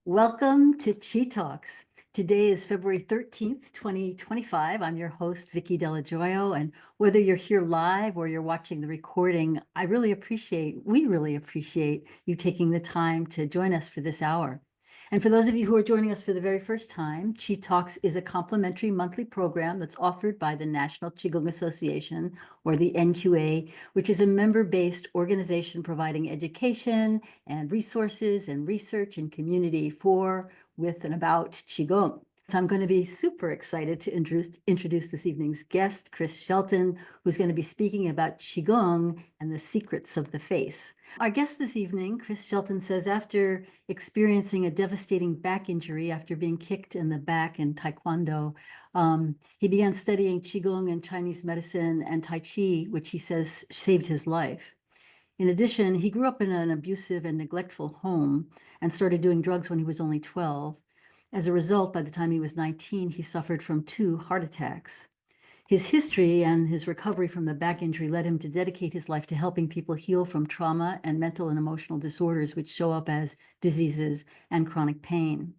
Welcome to Chi Talks. Today is February 13th, 2025. I'm your host, Vicky Delajoyo, and whether you're here live or you're watching the recording, we really appreciate you taking the time to join us for this hour. And for those of you who are joining us for the very first time, Chi Talks is a complimentary monthly program that's offered by the National Qigong Association, or the NQA, which is a member-based organization providing education and resources and research and community for, with, and about Qigong. So I'm going to be super excited to introduce this evening's guest, Chris Shelton, who's going to be speaking about Qigong and the secrets of the face. Our guest this evening, Chris Shelton, says after experiencing a devastating back injury after being kicked in the back in Taekwondo, he began studying Qigong and Chinese medicine and Tai Chi, which he says saved his life. In addition, he grew up in an abusive and neglectful home and started doing drugs when he was only 12. As a result, by the time he was 19, he suffered from 2 heart attacks. His history and his recovery from the back injury led him to dedicate his life to helping people heal from trauma and mental and emotional disorders, which show up as diseases and chronic pain.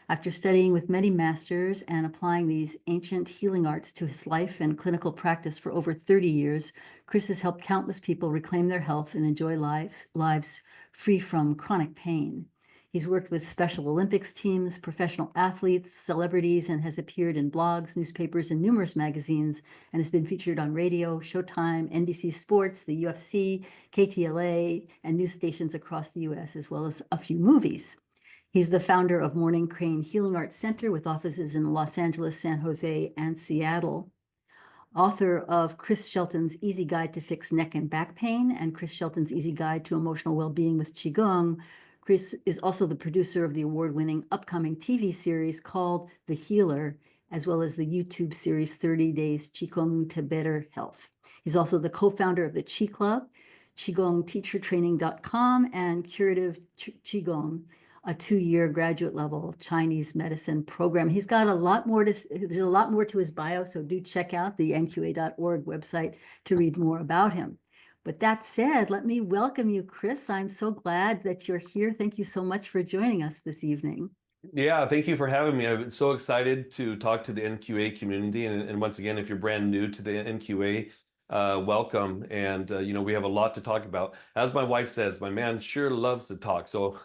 After studying with many masters and applying these ancient healing arts to his life and clinical practice for over 30 years, Chris has helped countless people reclaim their health and enjoy lives free from chronic pain. He's worked with Special Olympics teams, professional athletes, celebrities, and has appeared in blogs, newspapers, and numerous magazines, and has been featured on radio, Showtime, NBC Sports, the UFC, KTLA, and news stations across the US, as well as a few movies. He's the founder of Morning Crane Healing Arts Center with offices in Los Angeles, San Jose, and Seattle. Author of Chris Shelton's Easy Guide to Fix Neck and Back Pain and Chris Shelton's Easy Guide to Emotional Wellbeing with Qigong, Chris is also the producer of the award-winning upcoming TV series called The Healer, as well as the YouTube series 30 Days Qigong to Better Health. He's also the co-founder of the Qi Club, QigongTeacherTraining.com, and Curative Qigong, a 2-year graduate level Chinese medicine program. He's got there's a lot more to his bio, so do check out the nqa.org website to read more about him. But that said, let me welcome you, Chris. I'm so glad that you're here. Thank you so much for joining us this evening. Yeah, thank you for having me. I'm so excited to talk to the NQA community. And once again, if you're brand new to the NQA, welcome. And, we have a lot to talk about. As my wife says, my man sure loves to talk. So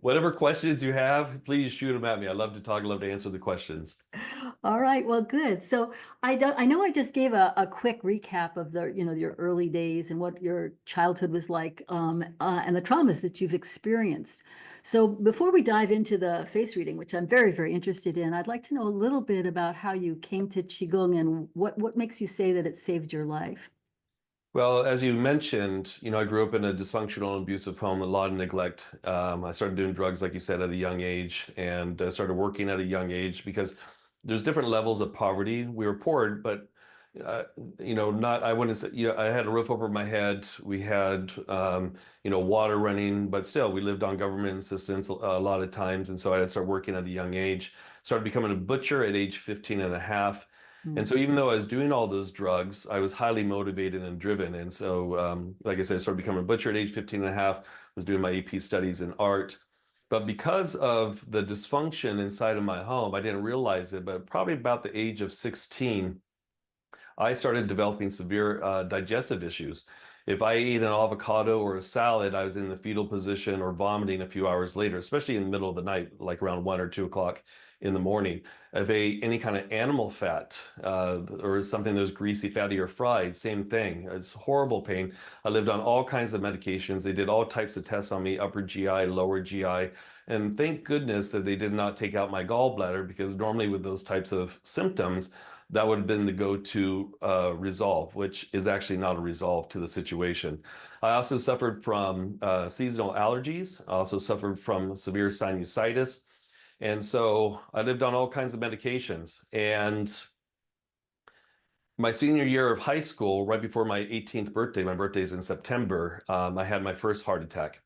whatever questions you have, please shoot them at me. I love to talk. I love to answer the questions. All right, well, good. So I know I just gave a quick recap of your early days and what your childhood was like, and the traumas that you've experienced. So before we dive into the face reading, which I'm very, very interested in, I'd like to know a little bit about how you came to Qigong and what makes you say that it saved your life. Well, as you mentioned, I grew up in a dysfunctional and abusive home, a lot of neglect. I started doing drugs, like you said, at a young age, and started working at a young age because there's different levels of poverty. We were poor, but uh, I wouldn't say, I had a roof over my head. We had, water running, but still, we lived on government assistance a lot of times. And so I had to start working at a young age. Started becoming a butcher at age 15 and a half. And Mm. so even though I was doing all those drugs, I was highly motivated and driven. And so, like I said, I started becoming a butcher at age 15 and a half, was doing my AP studies in art. But because of the dysfunction inside of my home, I didn't realize it, but probably about the age of 16, I started developing severe digestive issues. If I ate an avocado or a salad, I was in the fetal position or vomiting a few hours later, especially in the middle of the night, like around 1 or 2 o'clock in the morning. If I ate any kind of animal fat or something that was greasy, fatty, or fried, same thing. It's horrible pain. I lived on all kinds of medications. They did all types of tests on me, upper GI, lower GI. And thank goodness that they did not take out my gallbladder because normally with those types of symptoms, that would have been the go-to resolve, which is actually not a resolve to the situation. I also suffered from seasonal allergies. I also suffered from severe sinusitis. And so I lived on all kinds of medications. And my senior year of high school, right before my 18th birthday, my birthday is in September, I had my first heart attack.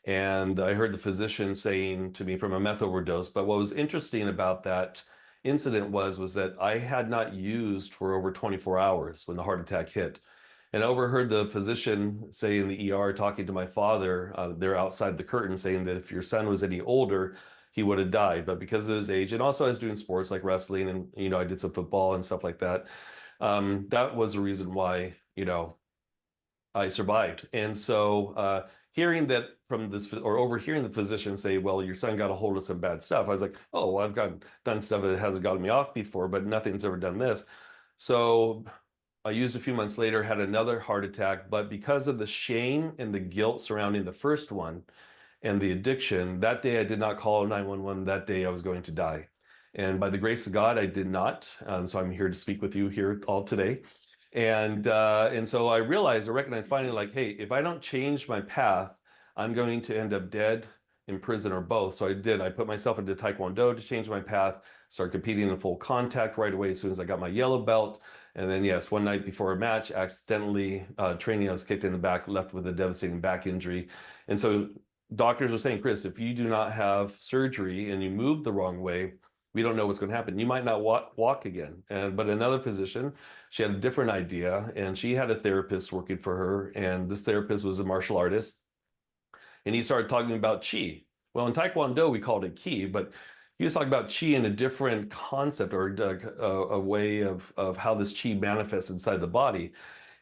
And I heard the physician saying to me from a meth overdose. But what was interesting about that incident was that I had not used for over 24 hours when the heart attack hit. And I overheard the physician say in the ER talking to my father, they're outside the curtain saying that if your son was any older, he would have died. But because of his age, and also I was doing sports like wrestling and, I did some football and stuff like that. That was the reason why, I survived. And so hearing that from this or overhearing the physician say, well, your son got a hold of some bad stuff, I was like, oh, well, done stuff that hasn't gotten me off before, but nothing's ever done this. So I used a few months later, had another heart attack, but because of the shame and the guilt surrounding the first one and the addiction, that day I did not call 911. That day I was going to die. And by the grace of God, I did not. So I'm here to speak with you here all today. And so I recognized finally, like, hey, if I don't change my path, I'm going to end up dead, in prison, or both. So I did. I put myself into Taekwondo to change my path, start competing in full contact right away as soon as I got my yellow belt. And then, yes, one night before a match, accidentally training, I was kicked in the back, left with a devastating back injury. And so doctors are saying, Chris, if you do not have surgery and you move the wrong way, we don't know what's going to happen. You might not walk again. But another physician, she had a different idea, and she had a therapist working for her. And this therapist was a martial artist, and he started talking about Qi. Well, in Taekwondo, we called it Ki, but he was talking about Qi in a different concept, or a way of how this Qi manifests inside the body.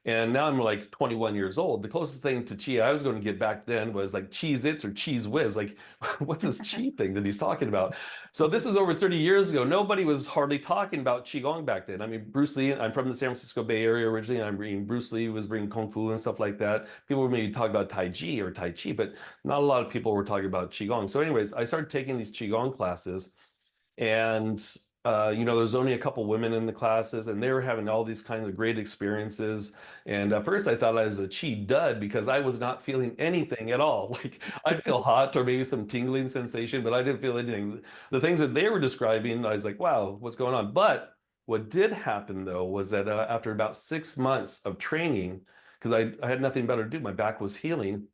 And now I'm like 21 years old. The closest thing to Chi I was going to get back then was like Cheez Its or Cheese Whiz. Like, what's this Chi thing that he's talking about? So this is over 30 years ago. Nobody was hardly talking about Qigong back then. I mean, Bruce Lee, I'm from the San Francisco Bay Area originally. And I'm reading Bruce Lee was bringing Kung Fu and stuff like that. People were maybe talking about Tai Chi or Tai Chi, but not a lot of people were talking about Qigong. So anyways, I started taking these Qigong classes, and there's only a couple women in the classes, and they were having all these kinds of great experiences. And at first I thought I was a chi dud because I was not feeling anything at all. Like, I'd feel hot or maybe some tingling sensation, but I didn't feel anything. The things that they were describing, I was like, wow, what's going on? But what did happen though was that after about 6 months of training, because I had nothing better to do, my back was healing.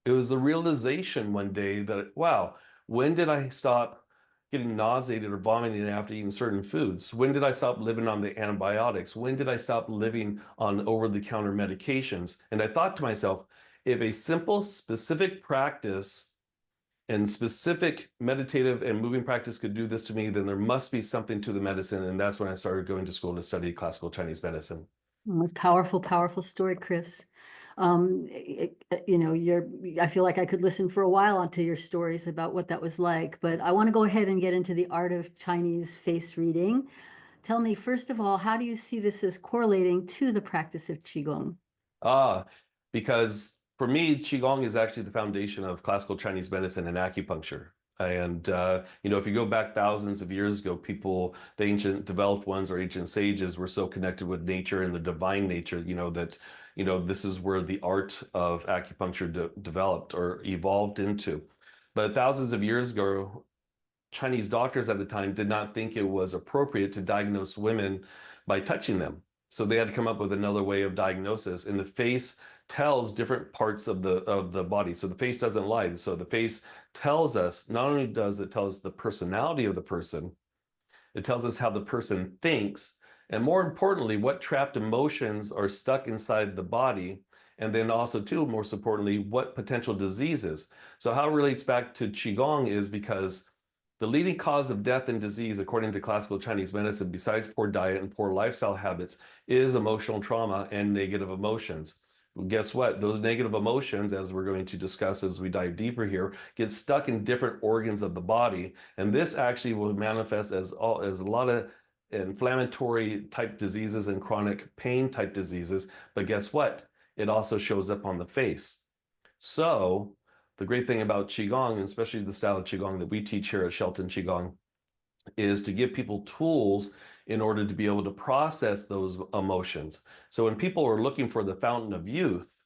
It was the realization one day that, wow, when did I stop getting nauseated or vomiting after eating certain foods? When did I stop living on the antibiotics? When did I stop living on over-the-counter medications? And I thought to myself, if a simple, specific practice and specific meditative and moving practice could do this to me, then there must be something to the medicine. And that's when I started going to school to study classical Chinese medicine. It's powerful, powerful story, Chris. I feel like I could listen for a while onto your stories about what that was like, but I want to go ahead and get into the art of Chinese face reading. Tell me, first of all, how do you see this as correlating to the practice of Qigong? Ah, because for me, Qigong is actually the foundation of classical Chinese medicine and acupuncture. And, if you go back thousands of years ago, the ancient developed ones or ancient sages were so connected with nature and the divine nature, that, this is where the art of acupuncture developed or evolved into. But thousands of years ago, Chinese doctors at the time did not think it was appropriate to diagnose women by touching them. So they had to come up with another way of diagnosis. And the face tells different parts of the body. So the face doesn't lie. So the face tells us, not only does it tell us the personality of the person, it tells us how the person thinks, and more importantly, what trapped emotions are stuck inside the body. And then also, too, most importantly, what potential diseases. So how it relates back to Qigong is because the leading cause of death and disease, according to classical Chinese medicine, besides poor diet and poor lifestyle habits, is emotional trauma and negative emotions. Well, guess what? Those negative emotions, as we're going to discuss as we dive deeper here, get stuck in different organs of the body. And this actually will manifest as a lot of inflammatory type diseases and chronic pain type diseases. But guess what? It also shows up on the face. So the great thing about Qigong, and especially the style of Qigong that we teach here at Shelton Qigong, is to give people tools in order to be able to process those emotions. So when people are looking for the fountain of youth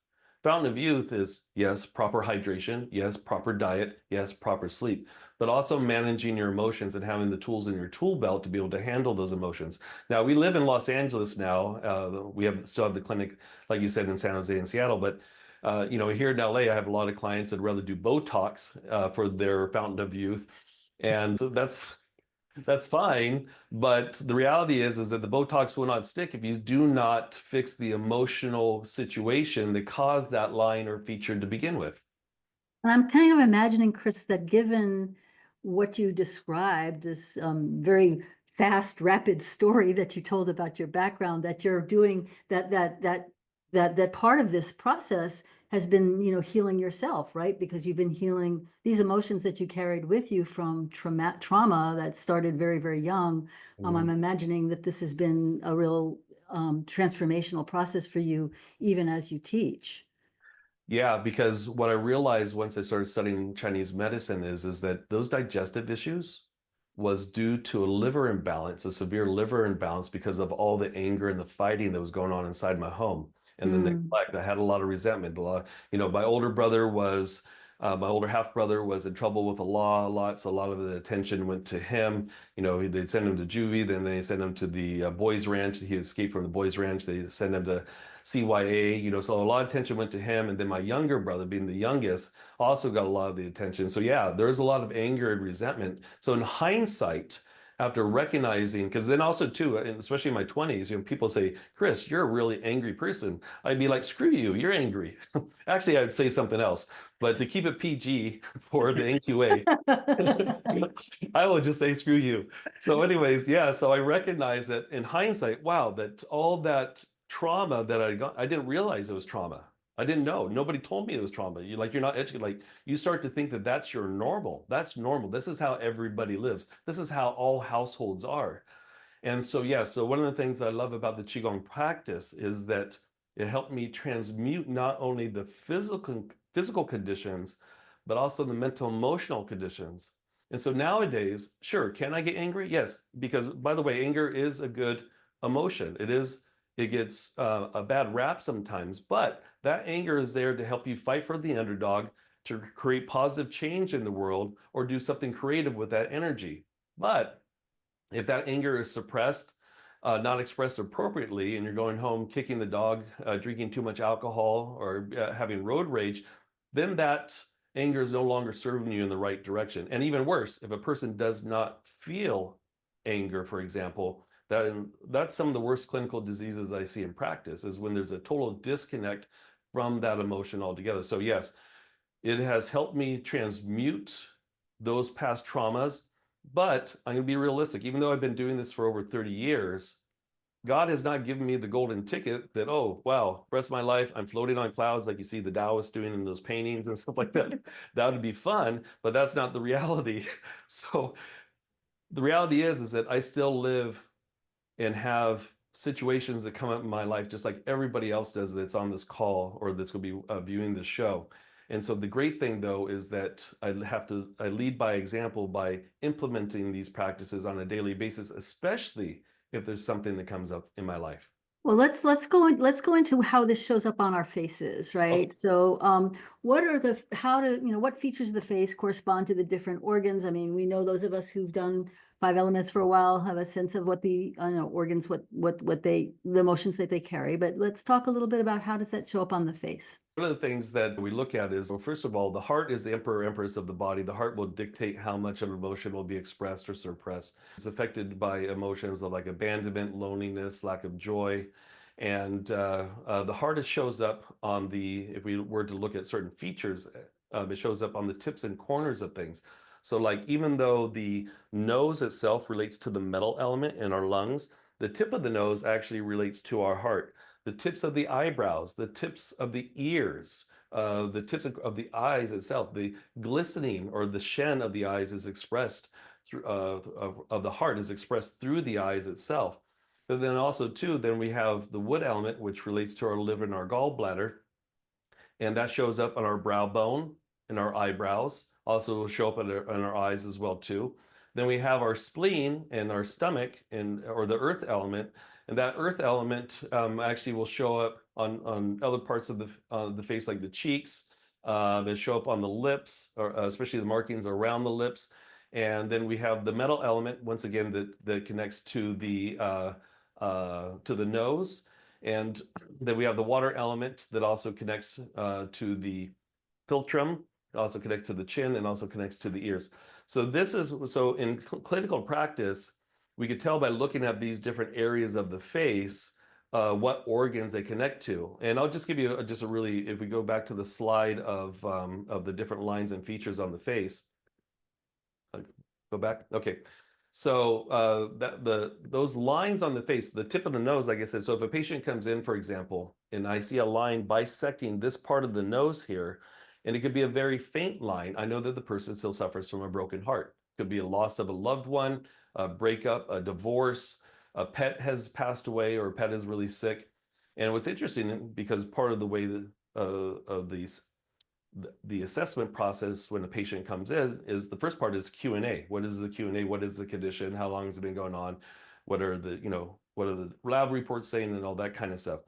is, yes, proper hydration, yes, proper diet, yes, proper sleep, but also managing your emotions and having the tools in your tool belt to be able to handle those emotions. Now, we live in Los Angeles now. Still have the clinic, like you said, in San Jose and Seattle, but here in LA, I have a lot of clients that rather do Botox for their fountain of youth. And that's That's fine, but the reality is that the Botox will not stick if you do not fix the emotional situation that caused that line or feature to begin with. And I'm kind of imagining, Chris, that given what you described, this very fast, rapid story that you told about your background, that you're doing that part of this process has been, healing yourself, right? Because you've been healing these emotions that you carried with you from trauma that started very, very young. I'm Mhm. imagining that this has been a real transformational process for you, even as you teach. Yeah, because what I realized once I started studying Chinese medicine is that those digestive issues was due to a liver imbalance, a severe liver imbalance because of all the anger and the fighting that was going on inside my home and the Mm. neglect. I had a lot of resentment. A lot, my older brother was, my older half brother was in trouble with the law a lot, so a lot of the attention went to him. They'd send him to juvie, then they send him to the boys' ranch. He escaped from the boys' ranch. They send him to CYA, so a lot of attention went to him. And then my younger brother, being the youngest, also got a lot of the attention. So yeah, there's a lot of anger and resentment. So in hindsight, after recognizing, because then also too, and especially in my 20s, people say, Chris, you're a really angry person. I'd be like, screw you, you're angry. Actually, I'd say something else, but to keep it PG for the NQA, I will just say screw you. So anyways, yeah, so I recognize that in hindsight, wow, that all that trauma that I got, I didn't realize it was trauma. I didn't know. Nobody told me it was trauma. You're not educated. Like you start to think that that's your normal. That's normal. This is how everybody lives. This is how all households are. And so, yeah, so one of the things I love about the Qigong practice is that it helped me transmute not only the physical conditions, but also the mental emotional conditions. And so nowadays, sure, can I get angry? Yes, because by the way, anger is a good emotion. It gets a bad rap sometimes, but that anger is there to help you fight for the underdog, to create positive change in the world, or do something creative with that energy. But if that anger is suppressed, not expressed appropriately, and you're going home kicking the dog, drinking too much alcohol, or having road rage, then that anger is no longer serving you in the right direction. And even worse, if a person does not feel anger, for example, that's some of the worst clinical diseases I see in practice is when there's a total disconnect from that emotion altogether. So yes, it has helped me transmute those past traumas, but I'm going to be realistic. Even though I've been doing this for over 30 years, God has not given me the golden ticket that, oh, wow, rest of my life, I'm floating on clouds like you see the Taoists doing in those paintings and stuff like that. That would be fun, but that's not the reality. So the reality is that I still live and have situations that come up in my life just like everybody else does that's on this call or that's going to be viewing this show. And so the great thing though is that I lead by example by implementing these practices on a daily basis, especially if there's something that comes up in my life. Well, let's go into how this shows up on our faces, Okay. right? So, what are the how to what features of the face correspond to the different organs? I mean, we know those of us who've done five elements for a while have a sense of what the organs, what the emotions that they carry. But let's talk a little bit about how does that show up on the face? One of the things that we look at is, well, first of all, the heart is the emperor, empress of the body. The heart will dictate how much of an emotion will be expressed or suppressed. It's affected by emotions like abandonment, loneliness, lack of joy. And the heart shows up on if we were to look at certain features, it shows up on the tips and corners of things. So like even though the nose itself relates to the metal element in our lungs, the tip of the nose actually relates to our heart. The tips of the eyebrows, the tips of the ears, the tips of the eyes itself, the glistening or the shen of the eyes is expressed through of the heart is expressed through the eyes itself. But then also too, then we have the wood element, which relates to our liver and our gallbladder, and that shows up on our brow bone and our eyebrows. Also will show up on our eyes as well too. Then we have our spleen and our stomach and or the earth element, and that earth element actually will show up on other parts of the face like the cheeks. They show up on the lips, or especially the markings around the lips. And then we have the metal element once again that connects to the nose. And then we have the water element that also connects to the philtrum. It also connects to the chin and also connects to the ears. So this is, so in clinical practice, we could tell by looking at these different areas of the face what organs they connect to. And I'll just give you just a really, if we go back to the slide of the different lines and features on the face. Go back. Okay. So those lines on the face, the tip of the nose, like I said, so if a patient comes in, for example, and I see a line bisecting this part of the nose here, and it could be a very faint line, I know that the person still suffers from a broken heart. It could be a loss of a loved one, a breakup, a divorce, a pet has passed away, or a pet is really sick. And what's interesting, because part of the way that of these the assessment process when a patient comes in is the first part is Q&A. What is the Q&A? What is the condition? How long has it been going on? What are the, what are the lab reports saying and all that kind of stuff.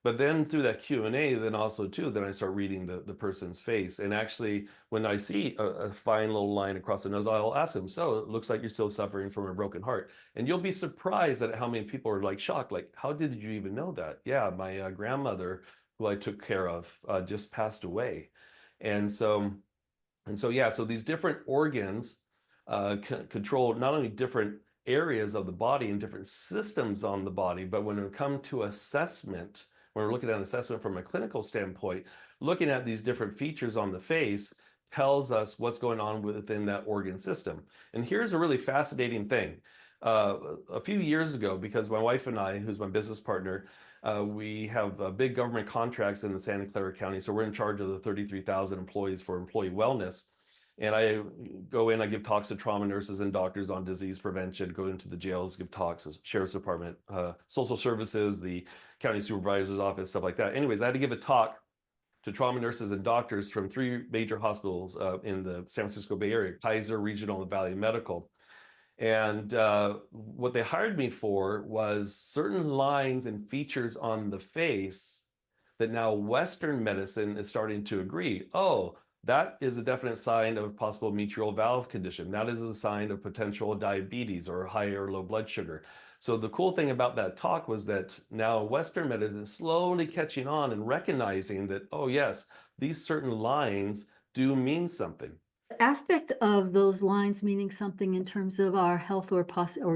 But then through that Q&A, then also too, then I start reading the person's face. And actually, when I see a fine little line across the nose, I'll ask them, so it looks like you're still suffering from a broken heart. And you'll be surprised at how many people are like shocked, like, how did you even know that? Yeah, my grandmother, who I took care of, just passed away. And so, yeah, so these different organs control not only different areas of the body and different systems on the body, but when we come to assessment, when we're looking at assessment from a clinical standpoint, looking at these different features on the face tells us what's going on within that organ system. And here's a really fascinating thing. A few years ago, because my wife and I, who's my business partner, we have big government contracts in the Santa Clara County, so we're in charge of the 33,000 employees for employee wellness. And I go in, I give talks to trauma nurses and doctors on disease prevention, go into the jails, give talks, sheriff's department, social services, the county supervisor's office, stuff like that. Anyways, I had to give a talk to trauma nurses and doctors from 3 major hospitals in the San Francisco Bay Area, Kaiser, Regional, and Valley Medical. And what they hired me for was certain lines and features on the face that now Western medicine is starting to agree. Oh, that is a definite sign of possible mitral valve condition. That is a sign of potential diabetes or high or low blood sugar. So the cool thing about that talk was that now Western medicine is slowly catching on and recognizing that, oh yes, these certain lines do mean something. Aspect of those lines meaning something in terms of our health or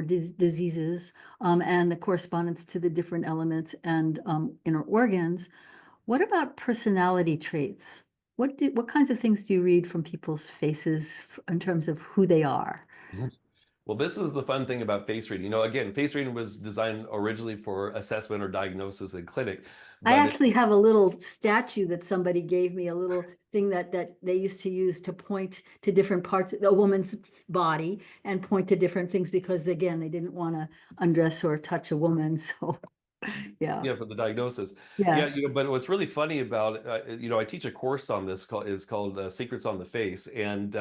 diseases, and the correspondence to the different elements and inner organs. What about personality traits? What kinds of things do you read from people's faces in terms of who they are? Well, this is the fun thing about face reading. Again, face reading was designed originally for assessment or diagnosis in clinic, I but actually have a little statue that somebody gave me, a little thing that they used to use to point to different parts of a woman's body and point to different things because, again, they didn't want to undress or touch a woman. So, yeah, yeah, for the diagnosis. Yeah, yeah. but what's really funny about I teach a course on this called Secrets on the Face, and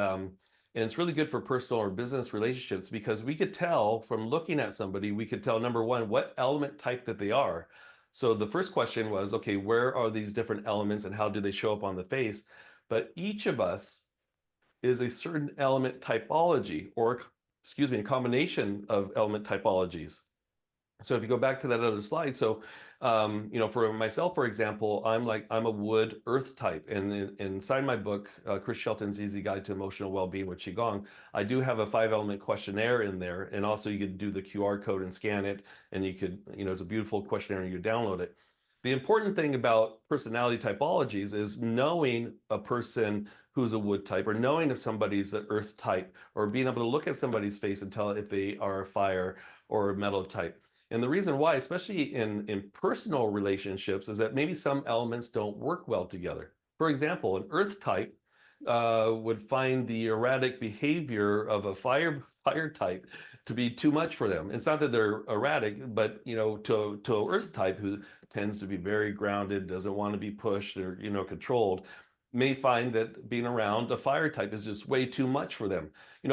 it's really good for personal or business relationships because we could tell from looking at somebody, we could tell number one what element type that they are. So the first question was, okay, where are these different elements and how do they show up on the face? But each of us is a certain element typology, or excuse me, a combination of element typologies. So if you go back to that other slide, so for myself, for example, I'm a wood earth type, and inside my book, Chris Shelton's Easy Guide to Emotional Wellbeing with Qigong, I do have a 5-element questionnaire in there, and also you could do the QR code and scan it, and you could, it's a beautiful questionnaire, and you download it. The important thing about personality typologies is knowing a person who's a wood type, or knowing if somebody's an earth type, or being able to look at somebody's face and tell if they are a fire or a metal type. And the reason why, especially in personal relationships, is that maybe some elements don't work well together. For example, an earth type would find the erratic behavior of a fire type to be too much for them. It's not that they're erratic, but to an earth type who tends to be very grounded, doesn't want to be pushed or controlled, may find that being around a fire type is just way too much for them.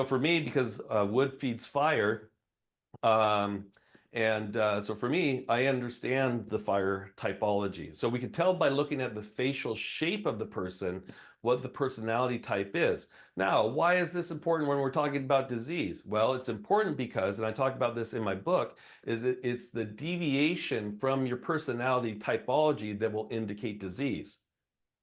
For me, because wood feeds fire, um, so for me, I understand the fire typology. So we can tell by looking at the facial shape of the person what the personality type is. Now, why is this important when we're talking about disease? Well, it's important because, and I talk about this in my book, it's the deviation from your personality typology that will indicate disease.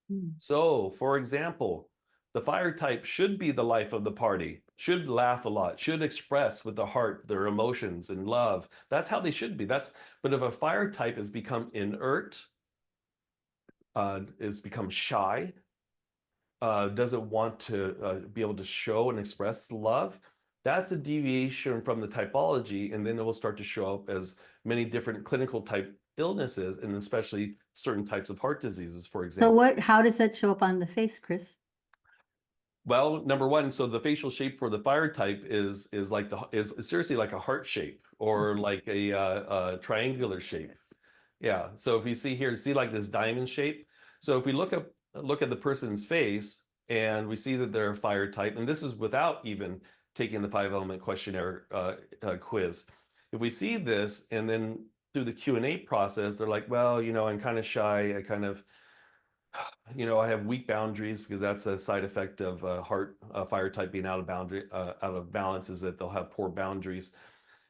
Mm. So, for example, The fire type should be the life of the party, should laugh a lot, should express with the heart their emotions and love. That's how they should be. But if a fire type has become inert, is become shy, doesn't want to be able to show and express love, that's a deviation from the typology, and then it will start to show up as many different clinical type illnesses, and especially certain types of heart diseases, for So example. how does that show up on the face, Chris? Well, number one, so the facial shape for the fire type is seriously like a heart shape or like a triangular shape. Yeah. So if you see here, see like this diamond shape. So if we look at the person's face and we see that they're a fire type, and this is without even taking the 5 element questionnaire quiz. If we see this and then through the Q&A process, they're like, well, I'm kind of shy. I kind of I have weak boundaries because that's a side effect of heart fire type being out of balance, is that they'll have poor boundaries,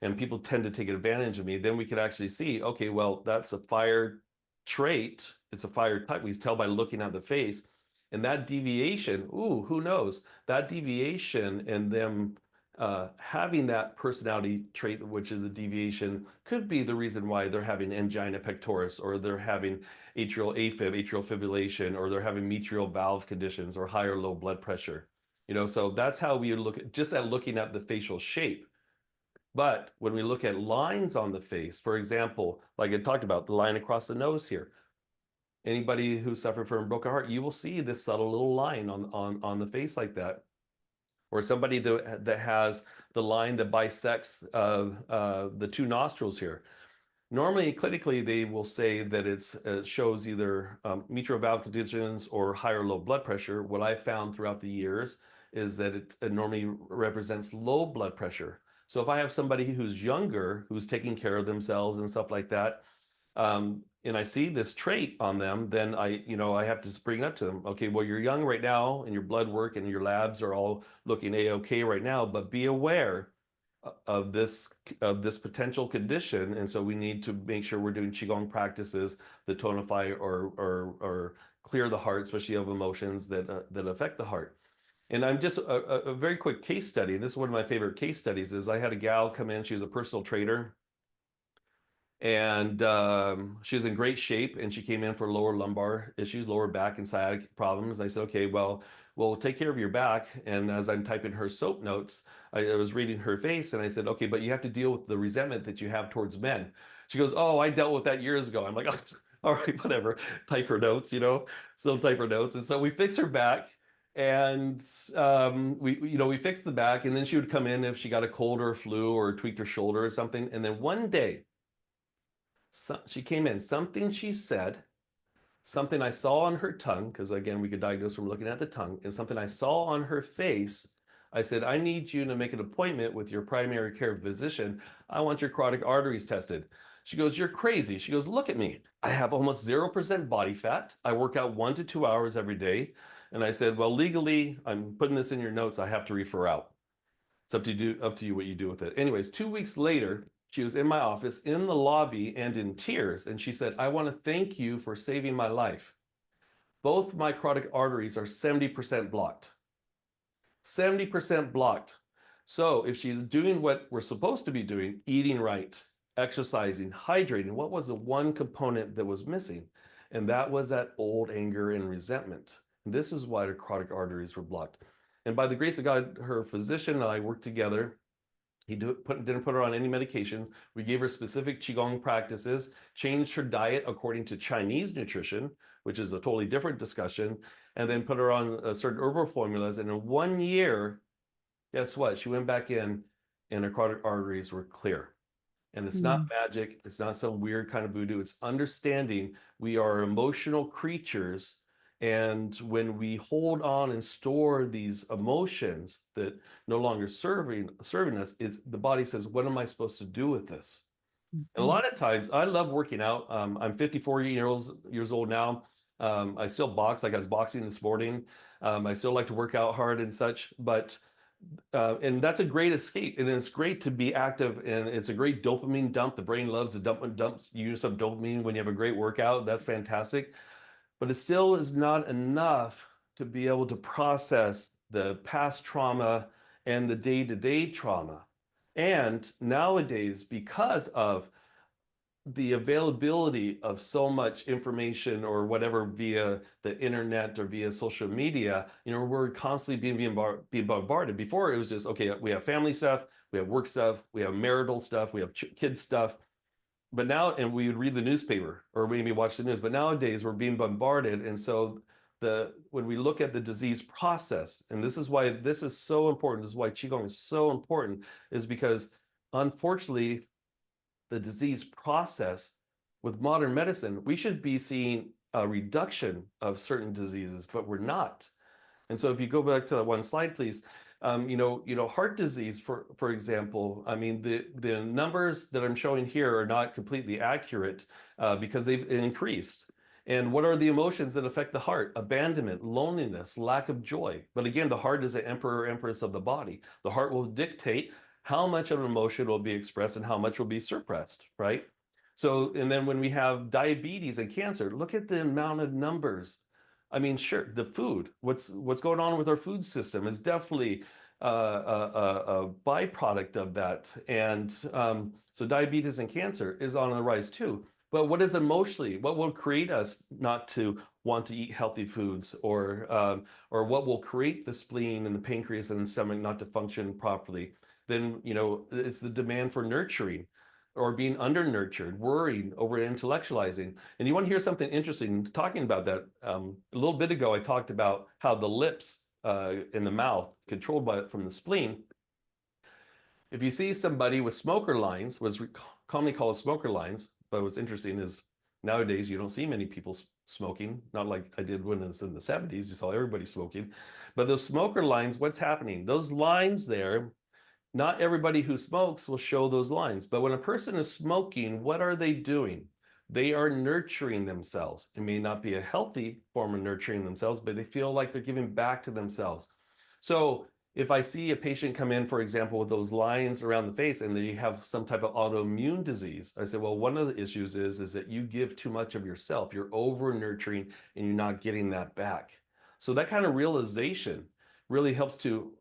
and people tend to take advantage of me. Then we could actually see, okay, well, that's a fire trait. It's a fire type. We tell by looking at the face, and that deviation. Ooh, who knows? That deviation and them having that personality trait, which is a deviation, could be the reason why they're having angina pectoris, or they're having atrial AFib, atrial fibrillation, or they're having mitral valve conditions or high or low blood pressure. So that's how we look at just at looking at the facial shape. But when we look at lines on the face, for example, like I talked about, the line across the nose here, anybody who suffered from a broken heart, you will see this subtle little line on the face like that. Or somebody that has the line that bisects the two nostrils here. Normally, clinically, they will say that it shows either mitral valve conditions or high or low blood pressure. What I found throughout the years is that it normally represents low blood pressure. So if I have somebody who's younger, who's taking care of themselves and stuff like that, and I see this trait on them, then I have to bring it up to them. Okay, well, you're young right now, and your blood work and your labs are all looking a-okay right now, but be aware of this potential condition, and so we need to make sure we're doing qigong practices that tonify or clear the heart, especially of emotions that affect the heart. And I'm just a very quick case study. This is one of my favorite case studies. Is I had a gal come in. She was a personal trainer, and she was in great shape, and she came in for lower lumbar issues, lower back and sciatic problems. I said, okay, well, we'll take care of your back. And as I'm typing her soap notes, I was reading her face, and I said, okay, but you have to deal with the resentment that you have towards men. She goes, oh, I dealt with that years ago. I'm like, oh, all right, whatever. Type her notes, still type her notes. And so we fix her back, and we fixed the back, and then she would come in if she got a cold or a flu or tweaked her shoulder or something. And then one day, she came in, something she said, something I saw on her tongue, because again, we could diagnose from looking at the tongue, and something I saw on her face. I said, I need you to make an appointment with your primary care physician. I want your carotid arteries tested. She goes, you're crazy. She goes, look at me. I have almost 0% body fat. I work out 1 to 2 hours every day. And I said, well, legally, I'm putting this in your notes. I have to refer out. It's up to you what you do with it. Anyways, 2 weeks later, she was in my office in the lobby and in tears. And she said, I want to thank you for saving my life. Both my carotid arteries are 70% blocked. 70% blocked. So if she's doing what we're supposed to be doing, eating right, exercising, hydrating, what was the one component that was missing? And that was that old anger and resentment. And this is why her carotid arteries were blocked. And by the grace of God, her physician and I worked together. He didn't put her on any medications. We gave her specific Qigong practices, changed her diet according to Chinese nutrition, which is a totally different discussion, and then put her on certain herbal formulas. And in 1 year, guess what? She went back in, and her carotid arteries were clear. And it's not Mm. magic. It's not some weird kind of voodoo. It's understanding we are emotional creatures. And when we hold on and store these emotions that no longer serving us, the body says, what am I supposed to do with this? And a Mhm. lot of times, I love working out. I'm 54 years old now. I still box, like I was boxing this morning. I still like to work out hard and such, but and that's a great escape, and it's great to be active, and it's a great dopamine dump. The brain loves the dumps use of dopamine when you have a great workout. That's fantastic, but it still is not enough to be able to process the past trauma and the day-to-day trauma. And nowadays, because of the availability of so much information or whatever via the internet or via social media, we're constantly being bombarded. Before it was just, okay, we have family stuff, we have work stuff, we have marital stuff, we have kid stuff. But now, and we would read the newspaper or maybe watch the news, but nowadays we're being bombarded. And so when we look at the disease process, and this is why this is so important, this is why Qigong is so important, is because unfortunately, the disease process with modern medicine, we should be seeing a reduction of certain diseases, but we're not. And so if you go back to that one slide, please, heart disease, for example, I mean, the numbers that I'm showing here are not completely accurate because they've increased. And what are the emotions that affect the heart? Abandonment, loneliness, lack of joy. But again, the heart is the emperor, empress of the body. The heart will dictate how much of an emotion will be expressed and how much will be suppressed, right? So, and then when we have diabetes and cancer, look at the amount of numbers. I mean, sure, the food, what's going on with our food system is definitely a byproduct of that. And so diabetes and cancer is on the rise too. But what is emotionally, what will create us not to want to eat healthy foods, or what will create the spleen and the pancreas and the stomach not to function properly? Then, it's the demand for nurturing or being under nurtured, worrying, over intellectualizing. And you want to hear something interesting talking about that. A little bit ago, I talked about how the lips in the mouth controlled from the spleen. If you see somebody with smoker lines, what's commonly called smoker lines, but what's interesting is nowadays you don't see many people smoking, not like I did when it was in the 70s, you saw everybody smoking. But those smoker lines, what's happening? Those lines there, not everybody who smokes will show those lines, but when a person is smoking, what are they doing? They are nurturing themselves. It may not be a healthy form of nurturing themselves, but they feel like they're giving back to themselves. So if I see a patient come in, for example, with those lines around the face and they have some type of autoimmune disease, I say, well, one of the issues is that you give too much of yourself. You're over nurturing and you're not getting that back. So that kind of realization really helps to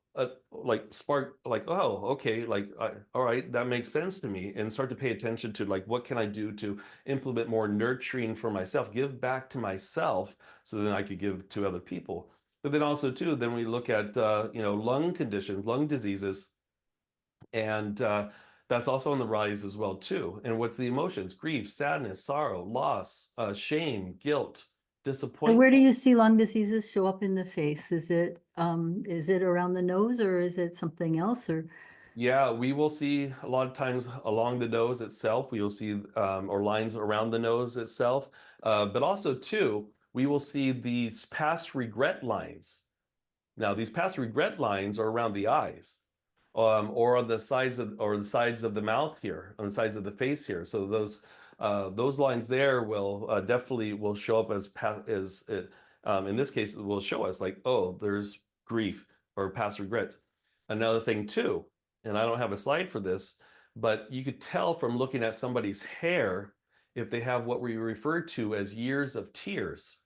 like spark, like, oh, okay, like, all right, that makes sense to me, and start to pay attention to like, what can I do to implement more nurturing for myself, give back to myself, so then I could give to other people. But then also too, then we look at lung conditions, lung diseases, and that's also on the rise as well too. And what's the emotions? Grief, sadness, sorrow, loss, shame, guilt, And where disappointment. do you see lung diseases show up in the face? Is it around the nose, or is it something else, or? Yeah, we will see a lot of times along the nose itself. We will see or lines around the nose itself, but also too, we will see these past regret lines. Now, these past regret lines are around the eyes, or on the sides of the mouth here, on the sides of the face here. So those lines there will definitely will show up in this case, it will show us like, oh, there's grief or past regrets. Another thing too, and I don't have a slide for this, but you could tell from looking at somebody's hair if they have what we refer to as years of tears.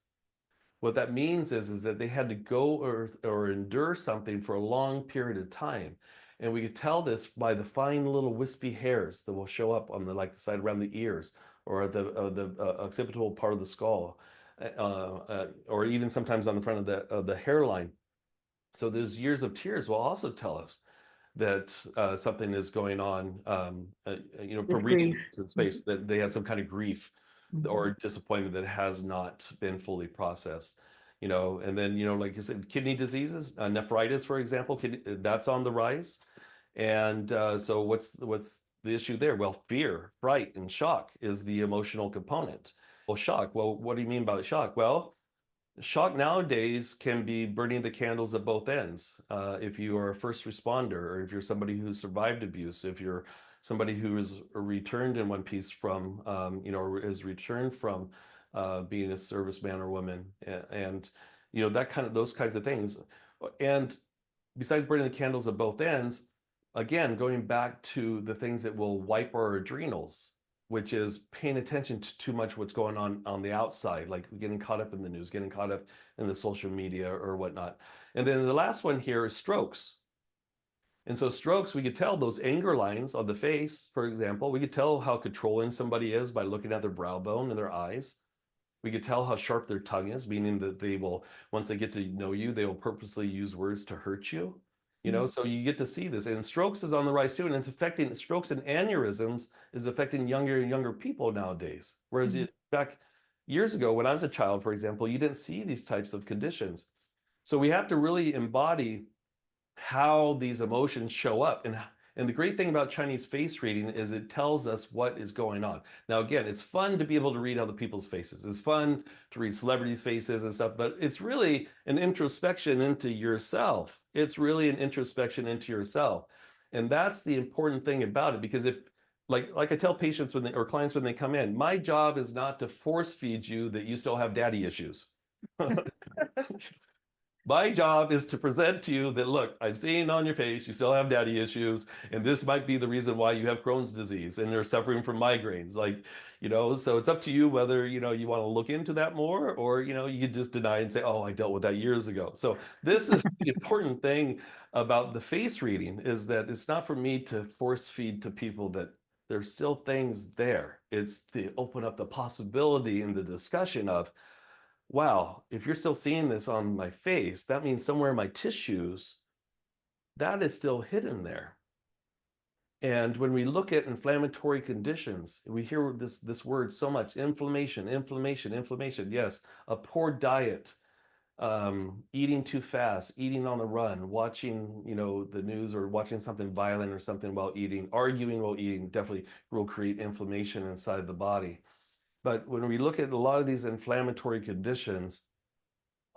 What that means is that they had to go or endure something for a long period of time. And we could tell this by the fine little wispy hairs that will show up on the side around the ears, or the occipital part of the skull, or even sometimes on the front of the hairline. So those years of tears will also tell us that something is going on, from With reading grief. to the space, that they have some kind of grief Mhm. or disappointment that has not been fully processed. And then, like I said, kidney diseases, nephritis, for example, that's on the rise. And so what's the issue there? Well, fear, fright, and shock is the emotional component. Well, shock. Well, what do you mean by shock? Well, shock nowadays can be burning the candles at both ends. If you are a first responder, or if you're somebody who survived abuse, if you're somebody who is returned in one piece from, or is returned from being a serviceman or woman, and those kinds of things. And besides burning the candles at both ends, again, going back to the things that will wipe our adrenals. which is paying attention to too much what's going on the outside, like getting caught up in the news, getting caught up in the social media or whatnot. And then the last one here is strokes. And so strokes, we could tell those anger lines on the face, for example, we could tell how controlling somebody is by looking at their brow bone and their eyes. We could tell how sharp their tongue is, meaning that they will, once they get to know you, they will purposely use words to hurt you. You know, so you get to see this. And strokes is on the rise too, and it's affecting strokes and aneurysms is affecting younger and younger people nowadays. Whereas Mhm. back years ago, when I was a child, for example, you didn't see these types of conditions. So we have to really embody how these emotions show up. And the great thing about Chinese face reading is it tells us what is going on. Now, again, it's fun to be able to read other people's faces. It's fun to read celebrities' faces and stuff, but it's really an introspection into yourself. It's really an introspection into yourself. And that's the important thing about it, because if like I tell patients when they or clients when they come in, my job is not to force feed you that you still have daddy issues. My job is to present to you that, look, I've seen on your face, you still have daddy issues, and this might be the reason why you have Crohn's disease and you're suffering from migraines. Like, so it's up to you whether, you want to look into that more or, you could just deny and say, oh, I dealt with that years ago. So this is the important thing about the face reading is that it's not for me to force feed to people that there's still things there. It's to open up the possibility in the discussion of, wow, if you're still seeing this on my face, that means somewhere in my tissues, that is still hidden there. And when we look at inflammatory conditions, we hear this word so much, inflammation, inflammation, inflammation. Yes, a poor diet, eating too fast, eating on the run, watching, the news or watching something violent or something while eating, arguing while eating, definitely will create inflammation inside the body. But when we look at a lot of these inflammatory conditions,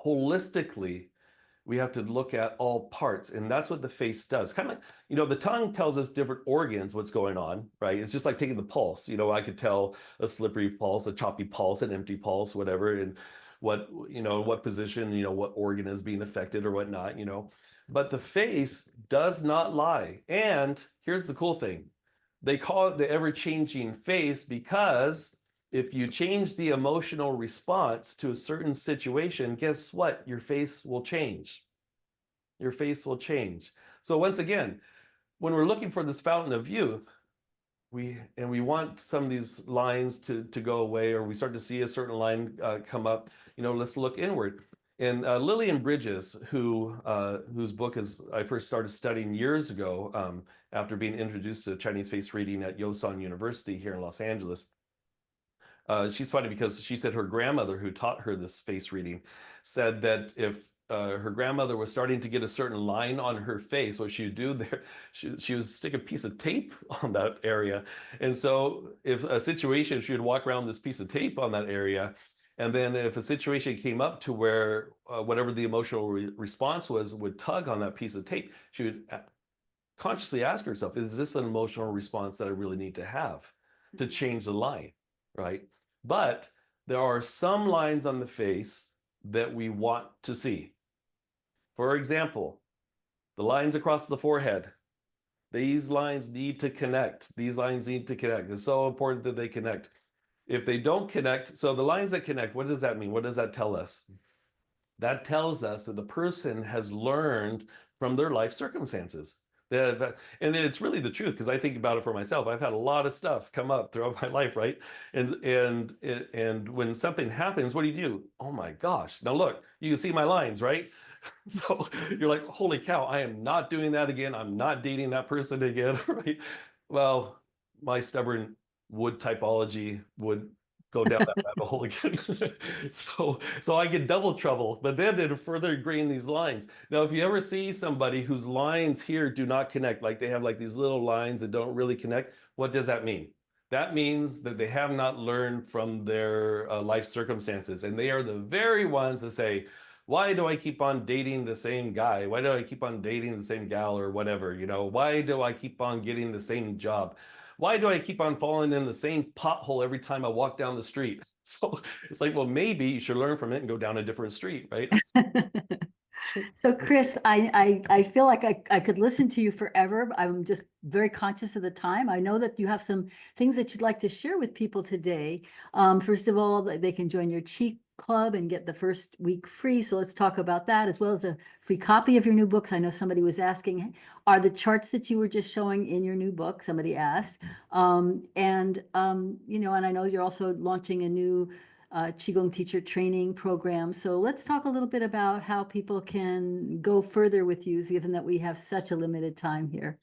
holistically, we have to look at all parts. And that's what the face does. Kind of like, the tongue tells us different organs what's going on, right? It's just like taking the pulse. I could tell a slippery pulse, a choppy pulse, an empty pulse, whatever, and what position, what organ is being affected or whatnot. But the face does not lie. And here's the cool thing. They call it the ever-changing face because if you change the emotional response to a certain situation, guess what? Your face will change. Your face will change. So once again, when we're looking for this fountain of youth, we want some of these lines to go away, or we start to see a certain line come up. Let's look inward. And Lillian Bridges, whose book is I first started studying years ago after being introduced to Chinese face reading at Yosan University here in Los Angeles. She's funny because she said her grandmother, who taught her this face reading, said that if her grandmother was starting to get a certain line on her face, what she would do there, she would stick a piece of tape on that area. And so if a situation, she would walk around this piece of tape on that area. And then if a situation came up to where whatever the emotional response was would tug on that piece of tape, she would consciously ask herself, is this an emotional response that I really need to have to change the line, right? But there are some lines on the face that we want to see. For example, the lines across the forehead. These lines need to connect. These lines need to connect. It's so important that they connect. If they don't connect, so the lines that connect, what does that mean? What does that tell us? That tells us that the person has learned from their life circumstances. And it's really the truth, because I think about it for myself. I've had a lot of stuff come up throughout my life, right? And when something happens, what do? Oh my gosh. Now look, you can see my lines, right? So you're like, holy cow, I am not doing that again. I'm not dating that person again, right? Well, my stubborn wood typology would go down that rabbit hole again. So I get double trouble, but then they further ingrain these lines. Now, if you ever see somebody whose lines here do not connect, like they have like these little lines that don't really connect, what does that mean? That means that they have not learned from their life circumstances. And they are the very ones that say, why do I keep on dating the same guy? Why do I keep on dating the same gal or whatever? Why do I keep on getting the same job? Why do I keep on falling in the same pothole every time I walk down the street? So it's like, well, maybe you should learn from it and go down a different street, right? So Chris, I feel like I could listen to you forever. I'm just very conscious of the time. I know that you have some things that you'd like to share with people today. First of all, they can join your Cheek Club and get the first week free. So let's talk about that, as well as a free copy of your new books. I know somebody was asking, are the charts that you were just showing in your new book? Somebody asked. And I know you're also launching a new Qigong teacher training program. So let's talk a little bit about how people can go further with you, given that we have such a limited time here.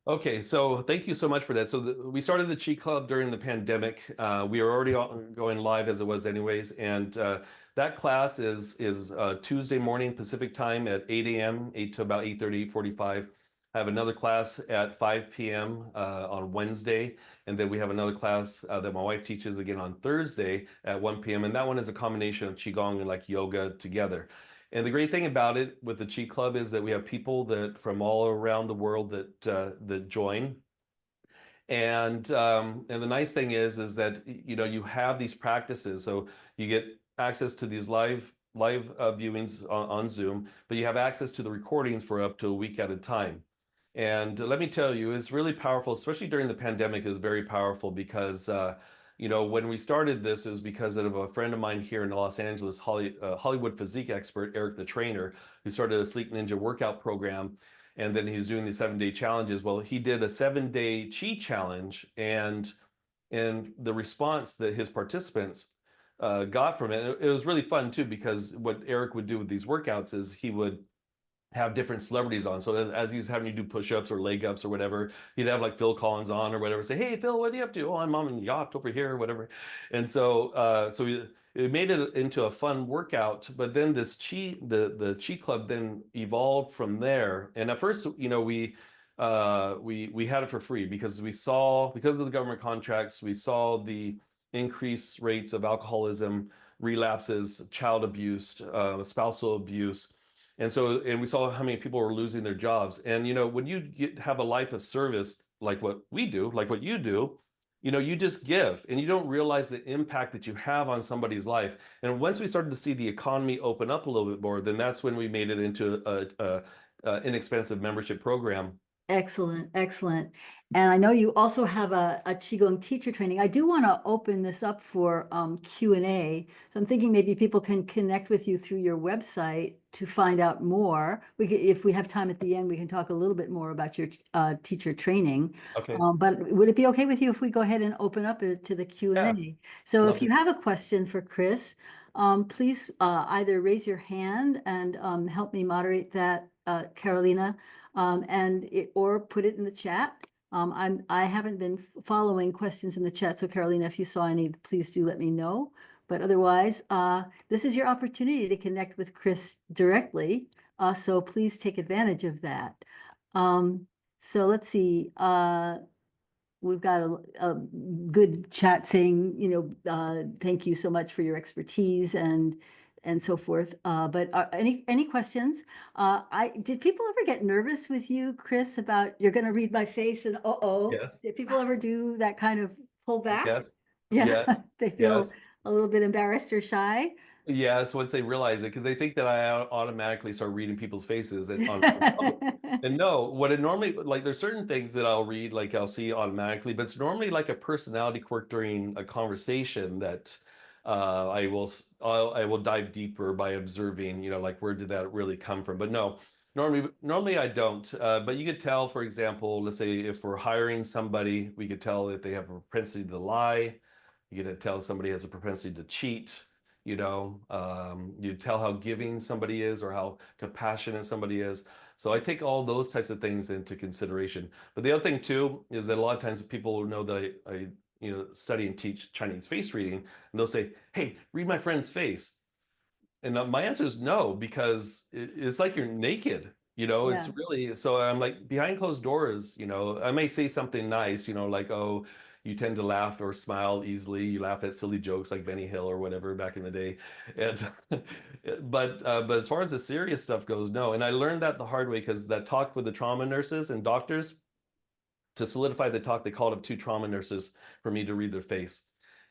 Okay, so thank you so much for that. So we started the Chi Club during the pandemic. We are already going live as it was anyways, and that class is Tuesday morning Pacific time at 8 a.m., 8 to about 8:30, 8:45. I have another class at 5 p.m. On Wednesday, and then we have another class that my wife teaches again on Thursday at 1 p.m. And that one is a combination of Qigong and like yoga together. And the great thing about it with the Chi Club is that we have people that from all around the world that join. And the nice thing is that you have these practices, so you get access to these live viewings on Zoom, but you have access to the recordings for up to a week at a time. And let me tell you, it's really powerful, especially during the pandemic. Is very powerful because when we started this, it was because of a friend of mine here in Los Angeles, Hollywood physique expert, Eric the Trainer, who started a Sleek Ninja workout program. And then he's doing these 7-day challenges. Well, he did a 7-day Chi challenge, and the response that his participants got from it, it was really fun too, because what Eric would do with these workouts is he would have different celebrities on. So as he's having you do push-ups or leg ups or whatever, he'd have like Phil Collins on or whatever. Say, hey Phil, what are you up to? Oh, I'm on a yacht over here or whatever. And it made it into a fun workout. But then the Chi Club then evolved from there. And at first, we had it for free because because of the government contracts, we saw the increased rates of alcoholism, relapses, child abuse, spousal abuse. And we saw how many people were losing their jobs. And when you have a life of service like what we do, like what you do, you just give, and you don't realize the impact that you have on somebody's life. And once we started to see the economy open up a little bit more, then that's when we made it into a inexpensive membership program. Excellent, excellent. And I know you also have a Qigong teacher training. I do want to open this up for Q&A. So I'm thinking maybe people can connect with you through your website to find out more. If we have time at the end, we can talk a little bit more about your teacher training. Okay. But would it be okay with you if we go ahead and open up to the Yes. Q&A? So Love if you to. have a question for Chris, please either raise your hand and help me moderate that, Carolina, or put it in the chat. I haven't been following questions in the chat, so Carolina, if you saw any, please do let me know. But otherwise, this is your opportunity to connect with Chris directly. So please take advantage of that. So let's see. We've got a good chat saying, thank you so much for your expertise and so forth. But any questions? Did people ever get nervous with you, Chris, about you're going to read my face and Yes. did people ever do that kind of pull back? Yes. Yeah, Yes. they feel Yes. a little bit embarrassed or shy. Yes, once they realize it, because they think that I automatically start reading people's faces on public. And no, what it normally, like, there's certain things that I'll read, like I'll see automatically, but it's normally like a personality quirk during a conversation that I will dive deeper by observing, like where did that really come from? But no, normally I don't. But you could tell, for example, let's say if we're hiring somebody, we could tell that they have a propensity to lie. You could tell somebody has a propensity to cheat. You tell how giving somebody is or how compassionate somebody is. So I take all those types of things into consideration. But the other thing too is that a lot of times people know that I study and teach Chinese face reading, and they'll say, hey, read my friend's face. And my answer is no, because it's like you're naked. It's Yeah. really, so I'm like behind closed doors, I may say something nice, like, oh, you tend to laugh or smile easily. You laugh at silly jokes like Benny Hill or whatever back in the day. And but as far as the serious stuff goes, no. And I learned that the hard way, because that talk with the trauma nurses and doctors, to solidify the talk, they called up 2 trauma nurses for me to read their face.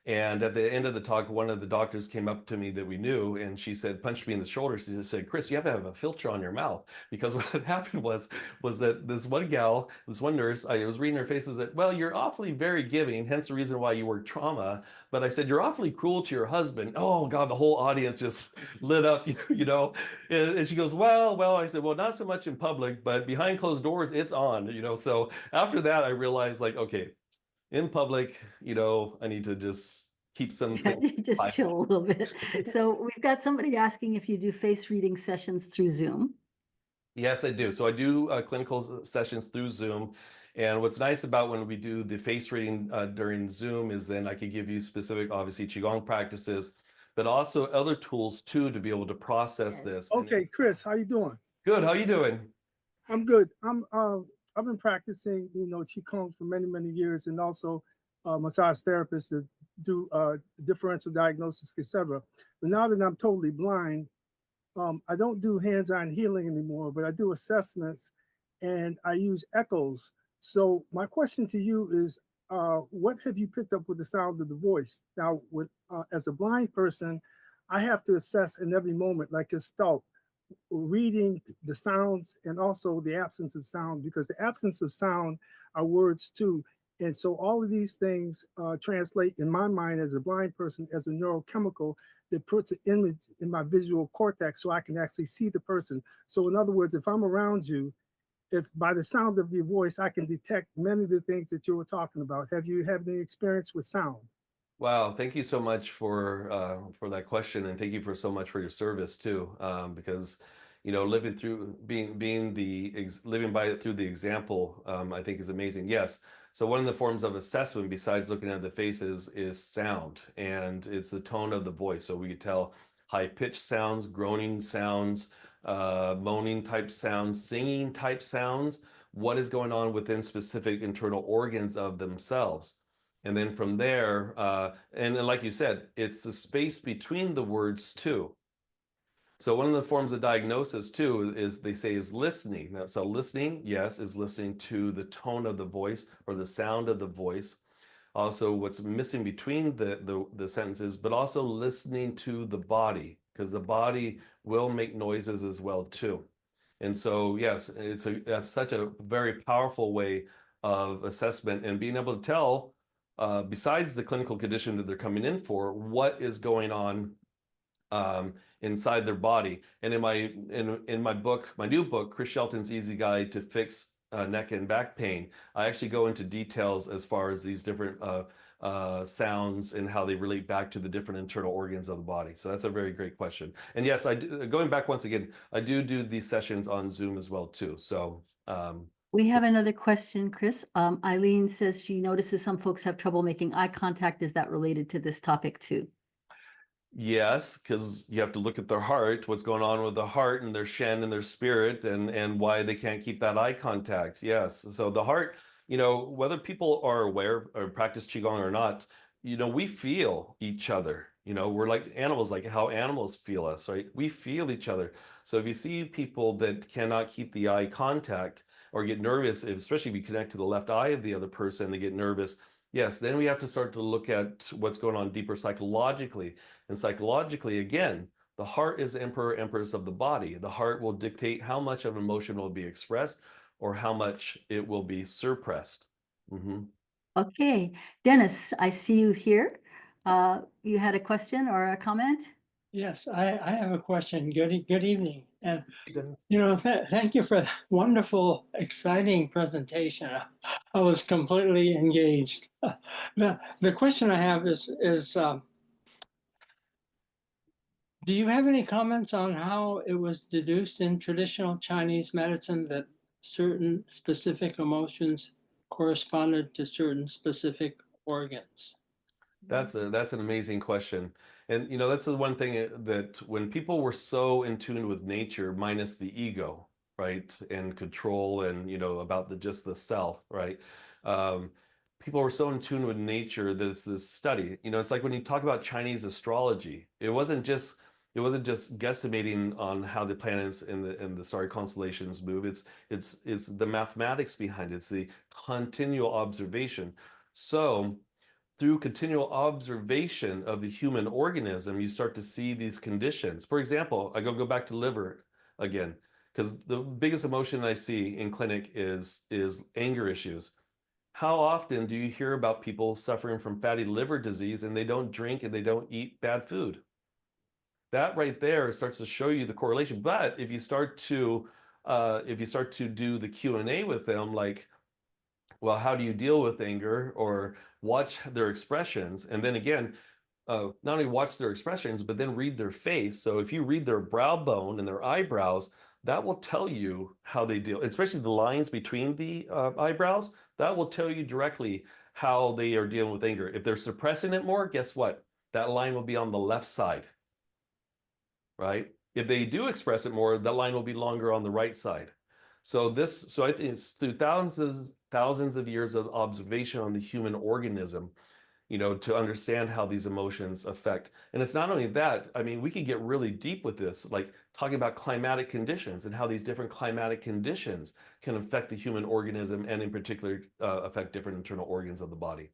And at the end of the talk, one of the doctors came up to me that we knew, and she said, punched me in the shoulder. She said, "Chris, you have to have a filter on your mouth," because what had happened was that this one gal, this one nurse, I was reading her face, is that, well, you're awfully very giving, hence the reason why you work trauma. But I said, you're awfully cruel to your husband. Oh God, the whole audience just lit up, you know. And she goes, well, I said, well, not so much in public, but behind closed doors, it's on, you know. So after that, I realized, like, okay, in public, you know, I need to just keep some things. Just chill a little bit. So we've got somebody asking if you do face reading sessions through Zoom. Yes, I do. So I do clinical sessions through Zoom. And what's nice about when we do the face reading during Zoom is then I could give you specific, obviously, Qigong practices, but also other tools too to be able to process this. Okay, Chris, how you doing? Good. How you doing? I'm good. I've been practicing, Qigong for many, many years, and also massage therapist to do differential diagnosis, etc. But now that I'm totally blind, I don't do hands-on healing anymore, but I do assessments and I use echoes. So my question to you is, what have you picked up with the sound of the voice? Now, as a blind person, I have to assess in every moment, like a Gestalt, reading the sounds and also the absence of sound, because the absence of sound are words too. And so all of these things translate in my mind as a blind person as a neurochemical that puts an image in my visual cortex so I can actually see the person. So in other words, if I'm around you, if by the sound of your voice, I can detect many of the things that you were talking about. Have you had any experience with sound? Wow, thank you so much for that question, and thank you for so much for your service too. Because you know, living through being the living by it through the example, I think is amazing. Yes. So one of the forms of assessment, besides looking at the faces, is sound, and it's the tone of the voice. So we could tell high-pitched sounds, groaning sounds, moaning type sounds, singing type sounds. What is going on within specific internal organs of themselves? And then from there, and then like you said, it's the space between the words too. So one of the forms of diagnosis too is they say is listening. Now, so listening, yes, is listening to the tone of the voice or the sound of the voice. Also, what's missing between the sentences, but also listening to the body, because the body will make noises as well too. And so, yes, that's such a very powerful way of assessment and being able to tell, besides the clinical condition that they're coming in for, what is going on inside their body. And in my book, my new book, Chris Shelton's Easy Guide to Fix Neck and Back Pain, I actually go into details as far as these different sounds and how they relate back to the different internal organs of the body. So that's a very great question. And yes, going back once again, I do these sessions on Zoom as well too. So We have another question, Chris. Eileen says she notices some folks have trouble making eye contact. Is that related to this topic too? yes, because you have to look at their heart, what's going on with the heart and their Shen and their spirit, and why they can't keep that eye contact. Yes. So the heart, you know, whether people are aware or practice Qigong or not, you know, we feel each other. You know, we're like animals, like how animals feel us, right? We feel each other. So if you see people that cannot keep the eye contact or get nervous, especially if you connect to the left eye of the other person, they get nervous. Yes, then we have to start to look at what's going on deeper psychologically. And psychologically, again, the heart is emperor, empress of the body. The heart will dictate how much of emotion will be expressed or how much it will be suppressed. Okay, Dennis, I see you here. You had a question or a comment? Yes, I have a question. Good evening. And, Dennis. thank you for that wonderful, exciting presentation. I was completely engaged. The question I have is do you have any comments on how it was deduced in traditional Chinese medicine that certain specific emotions corresponded to certain specific organs? That's an amazing question. And you know, that's the one thing that when people were so in tune with nature, minus the ego, right? And control and you know, about just the self, right? Um, people were so in tune with nature that it's this study. You know, it's like when you talk about Chinese astrology, it wasn't just guesstimating on how the planets and the starry constellations move. It's the mathematics behind it. It's the continual observation. So through continual observation of the human organism, you start to see these conditions. For example, I go back to liver again, because the biggest emotion I see in clinic is anger issues. How often do you hear about people suffering from fatty liver disease and they don't drink and they don't eat bad food? That right there starts to show you the correlation. But if you start to do the Q&A with them, like, well, how do you deal with anger, or watch their expressions, and then again, not only watch their expressions, but then read their face. So if you read their brow bone and their eyebrows, that will tell you how they deal, especially the lines between the eyebrows. That will tell you directly how they are dealing with anger. If they're suppressing it more, guess what? That line will be on the left side, right? If they do express it more, that line will be longer on the right side. So I think it's through thousands of years of observation on the human organism, to understand how these emotions affect. And it's not only that, I mean, we could get really deep with this, like talking about climatic conditions and how these different climatic conditions can affect the human organism, and in particular, affect different internal organs of the body.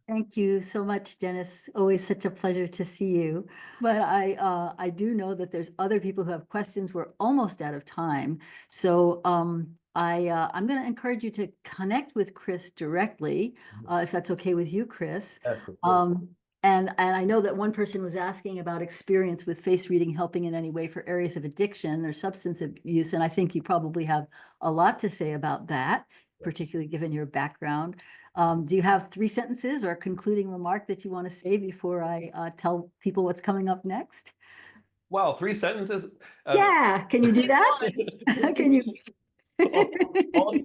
Thank you so much, Dennis. Always such a pleasure to see you. But I do know that there's other people who have questions. We're almost out of time. So I'm going to encourage you to connect with Chris directly, if that's okay with you, Chris. Absolutely. And I know that one person was asking about experience with face reading helping in any way for areas of addiction or substance abuse. And I think you probably have a lot to say about that, particularly given your background. Do you have 3 sentences or a concluding remark that you want to say before I tell people what's coming up next? Wow, 3 sentences? Yeah, can you do that? Can you?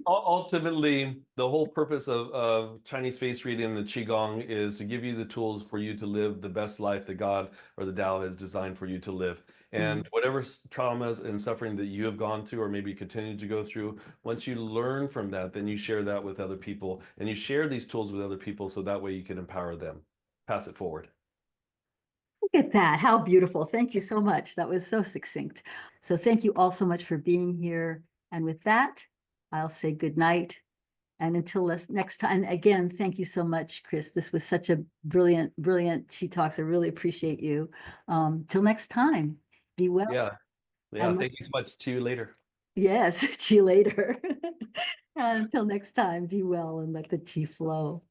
Ultimately, the whole purpose of Chinese face reading and the Qigong is to give you the tools for you to live the best life that God or the Tao has designed for you to live. And whatever traumas and suffering that you have gone through, or maybe continue to go through, once you learn from that, then you share that with other people, and you share these tools with other people, so that way you can empower them, pass it forward. Look at that. How beautiful. Thank you so much. That was so succinct. So thank you all so much for being here. And with that, I'll say good night. And until next time, again, thank you so much, Chris. This was such a brilliant, brilliant Chi Talks. I really appreciate you. Till next time, be well. Yeah. And Thank you so much. See you later. yes, see you later. Until next time, be well and let the Chi flow.